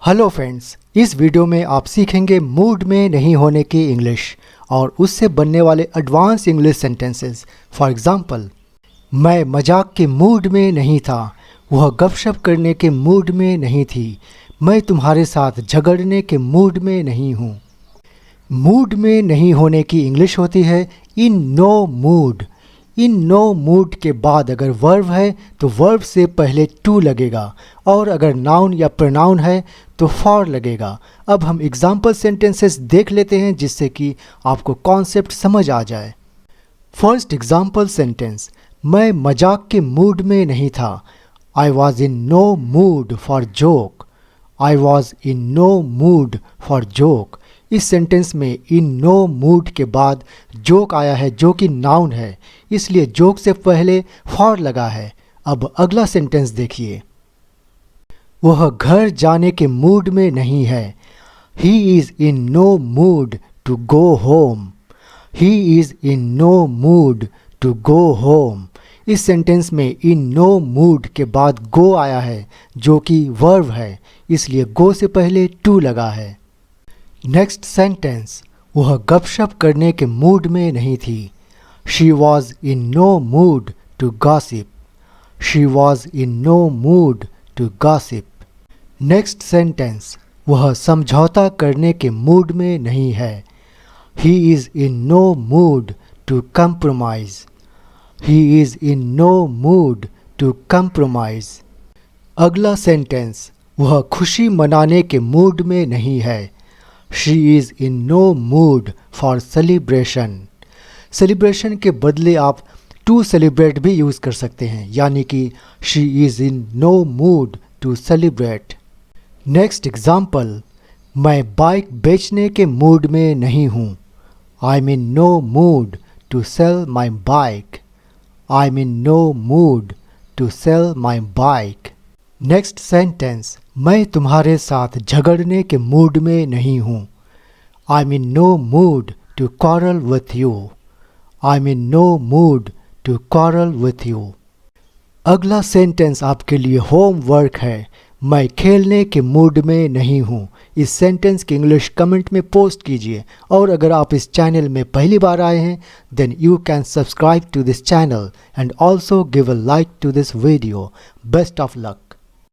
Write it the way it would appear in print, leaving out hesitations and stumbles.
Hello friends, इस video में आप सीखेंगे मूड में नहीं होने की इंग्लिश और उससे बनने वाले advance English sentences. For example, मैं मजाक के मूड में नहीं था, वह गपशप करने के मूड में नहीं थी, मैं तुम्हारे साथ झगड़ने के मूड में नहीं हूँ। मूड में नहीं होने की इंग्लिश होती है in no mood. In no mood के बाद अगर वर्ब है तो वर्ब से पहले टू लगेगा और अगर नाउन या प्रोनाउन है तो फॉर लगेगा। अब हम एग्जाम्पल सेंटेंसेस देख लेते हैं जिससे कि आपको कॉन्सेप्ट समझ आ जाए। फर्स्ट एग्जाम्पल सेंटेंस, मैं मजाक के मूड में नहीं था। I was in no mood for joke. I was in no mood for joke. इस सेंटेंस में इन नो मूड के बाद जोक आया है जो कि नाउन है, इसलिए जोक से पहले फॉर लगा है। अब अगला सेंटेंस देखिए, वह घर जाने के मूड में नहीं है। He is in no mood to go home. He is in no mood to go home. इस सेंटेंस में इन नो मूड के बाद गो आया है जो कि वर्ब है, इसलिए गो से पहले टू लगा है। नेक्स्ट सेंटेंस, वह गपशप करने के मूड में नहीं थी। She was in no mood to gossip. She was in no mood to gossip. Next sentence, वह समझौता करने के मूड में नहीं है। He is in no mood to compromise. He is in no mood to compromise. अगला sentence, वह खुशी मनाने के मूड में नहीं है। She is in no mood for celebration. Celebration के बदले आप to celebrate भी यूज़ कर सकते हैं, यानी कि she is in no mood to celebrate. Next example, मैं बाइक बेचने के मूड में नहीं हूँ। I'm in no mood to sell my bike. I'm in no mood to sell my bike. Next sentence, मैं तुम्हारे साथ झगड़ने के मूड में नहीं हूँ। I'm in no mood to quarrel with you. I'm in no mood to quarrel with you. अगला sentence आपके लिए होमवर्क है। मैं खेलने के मूड में नहीं हूँ। इस सेंटेंस की इंग्लिश कमेंट में पोस्ट कीजिए और अगर आप इस चैनल में पहली बार आए हैं then you can subscribe to this channel and also give a like to this video. Best of luck.